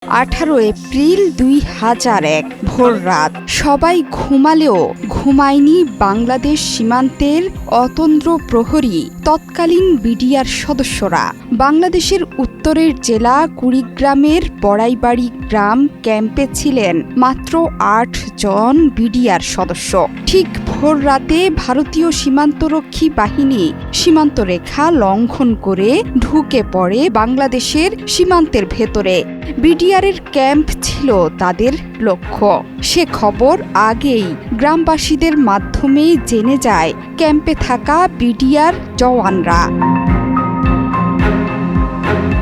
18 April 2001 ভোররাত। সবাই ঘুমালেও ঘুমায়নি বাংলাদেশ সীমান্তের অতন্দ্র প্রহরী তৎকালীন বিডিআর সদস্যরা। বাংলাদেশের উত্তরের জেলা কুড়িগ্রামের বড়াইবাড়ি গ্রাম ক্যাম্পে ছিলেন মাত্র 8 জন বিডিআর সদস্য। ঠিক ভোররাতে ভারতীয় সীমান্তরক্ষী বাহিনী সীমান্তরেখা লঙ্ঘন করে ঢুকে পড়ে বাংলাদেশের সীমান্তের ভেতরে। বিডিআরের ক্যাম্প ছিল তাদের লক্ষ্য। সে খবর আগেই গ্রামবাসীদের মাধ্যমে জেনে যায় ক্যাম্পে থাকা বিডিআর জওয়ানরা।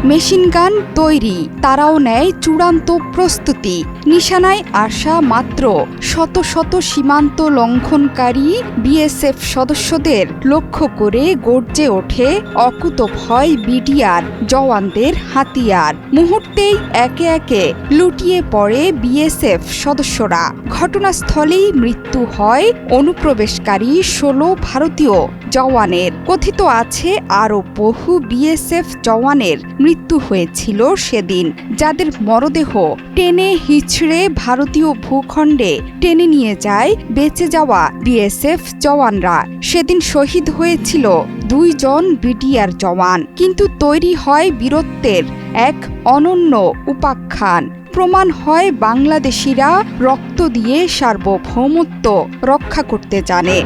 মেশিনগান তৈরি, তারাও নেয় চূড়ান্ত প্রস্তুতি। নিশানায় আসা মাত্র শত শত সীমান্ত লঙ্ঘনকারী বিএসএফ সদস্যদের লক্ষ্য করে গর্জে ওঠে অকুতোভয় বিডিআর জওয়ানদের হাতিয়ার। মুহূর্তেই একে একে লুটিয়ে পড়ে বিএসএফ সদস্যরা। ঘটনাস্থলেই মৃত্যু হয় অনুপ্রবেশকারী 16 ভারতীয় জওয়ানের। কথিত আছে আরও বহু বিএসএফ জওয়ানের মৃত্যু হয়েছিল সেদিন, যাদের মরদেহ টেনে হিচড়ে ভারতীয় ভূখণ্ডে টেনে নিয়ে যায় বেঁচে যাওয়া বিএসএফ জওয়ানরা। সেদিন শহীদ হয়েছিল 2 জন বিডিআর জওয়ান। কিন্তু তৈরি হয় বীরত্বের এক অনন্য উপাখ্যান। প্রমাণ হয় বাংলাদেশিরা রক্ত দিয়ে সার্বভৌমত্ব রক্ষা করতে জানে।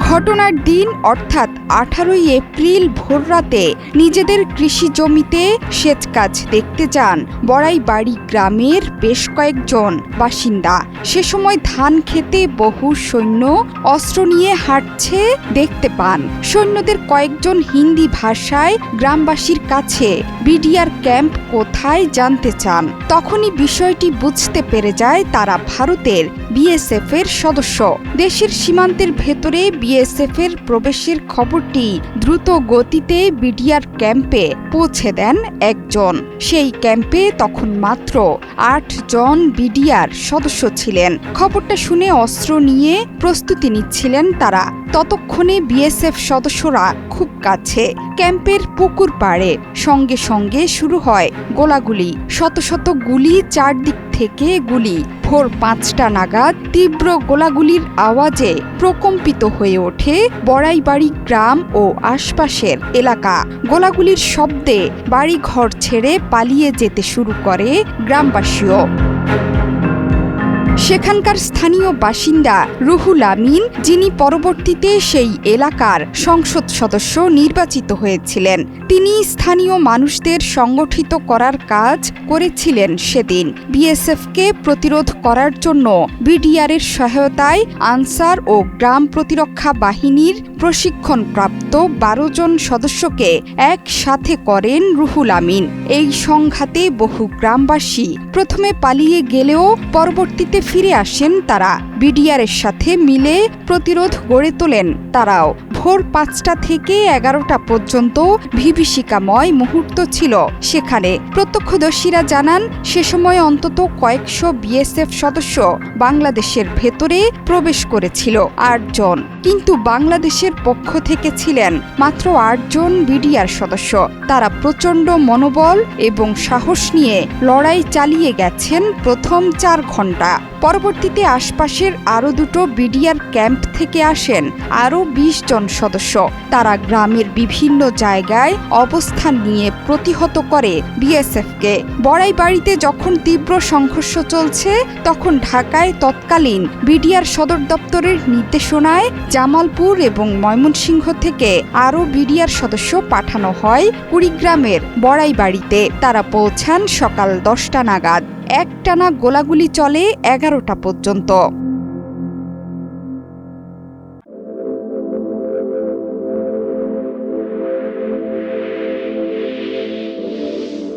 ঘটনার দিন অর্থাৎ 18 এপ্রিল ভোররাতে নিজেদের কৃষি জমিতে সেচ কাজ দেখতে যান বড়াইবাড়ি গ্রামের বেশ কয়েকজন বাসিন্দা। সে সময় ধান খেতে বহু সৈন্য অস্ত্র নিয়ে হাঁটছে দেখতে পান। সৈন্যদের কয়েকজন হিন্দি ভাষায় গ্রামবাসীর কাছে বিডিআর ক্যাম্প কোথায় জানতে চান। তখনই বিষয়টি বুঝতে পেরে যায় তারা ভারতের বিএসএফ এর সদস্য। দেশের সীমান্তের ভেতরে বিএসএফ এর প্রবেশের খবরটি দ্রুত গতিতে বিডিআর ক্যাম্পে পৌঁছে দেন একজন। সেই ক্যাম্পে তখন মাত্র 8 জন বিডিআর সদস্য ছিলেন। খবরটা শুনে অস্ত্র নিয়ে প্রস্তুতি নিচ্ছিলেন তারা। ততক্ষণে বিএসএফ সদস্যরা খুব কাছে, ক্যাম্পের পুকুর পাড়ে। সঙ্গে সঙ্গে শুরু হয় গোলাগুলি। শত শত গুলি, চারদিক থেকে গুলি। ভোর 5টা নাগাদ তীব্র গোলাগুলির আওয়াজে প্রকম্পিত হয়ে ওঠে বড়াইবাড়ি গ্রাম ও আশপাশের এলাকা। গোলাগুলির শব্দে বাড়িঘর ছেড়ে পালিয়ে যেতে শুরু করে গ্রামবাসীও। সেখানকার স্থানীয় বাসিন্দা রুহুল আমিন, যিনি পরবর্তীতে সেই এলাকার সংসদ সদস্য নির্বাচিত হয়েছিলেন, তিনি স্থানীয় মানুষদের সংগঠিত করার কাজ করেছিলেন সেদিন। বিএসএফকে প্রতিরোধ করার জন্য বিডিআরের সহায়তায় আনসার ও গ্রাম প্রতিরক্ষা বাহিনীর প্রশিক্ষণপ্রাপ্ত 12 জন সদস্যকে একসাথে করেন রুহুল আমিন। এই সংঘাতে বহু গ্রামবাসী প্রথমে পালিয়ে গেলেও পরবর্তীতে ফিরে আসেন তারা। বিডিআরের সাথে মিলে প্রতিরোধ গড়ে তোলেন তারাও। ভোর 5টা থেকে 11টা পর্যন্ত বিভীষিকাময় মুহূর্ত ছিল সেখানে। প্রত্যক্ষদর্শীরা জানান সে সময় অন্তত কয়েকশো বিএসএফ সদস্য বাংলাদেশের ভেতরে প্রবেশ করেছিল 8 জন, কিন্তু বাংলাদেশের পক্ষ থেকে ছিলেন মাত্র 8 জন বিডিআর সদস্য। তারা প্রচণ্ড মনোবল এবং সাহস নিয়ে লড়াই চালিয়ে গেছেন প্রথম 4 ঘন্টা। পরবর্তীতে আশপাশের আরও 2টো বিডিআর ক্যাম্প থেকে আসেন আরও 20 জন সদস্য। তারা গ্রামের বিভিন্ন জায়গায় অবস্থান নিয়ে প্রতিহত করে বিএসএফকে। বড়াইবাড়িতে যখন তীব্র সংঘর্ষ চলছে, তখন ঢাকায় তৎকালীন বিডিআর সদর দপ্তরের নির্দেশনায় জামালপুর এবং ময়মনসিংহ থেকে আরও বিডিআর সদস্য পাঠানো হয় কুড়িগ্রামের বড়াইবাড়িতে। তারা পৌঁছান সকাল 10টা নাগাদ। একটানা গোলাগুলি চলে 11টা পর্যন্ত।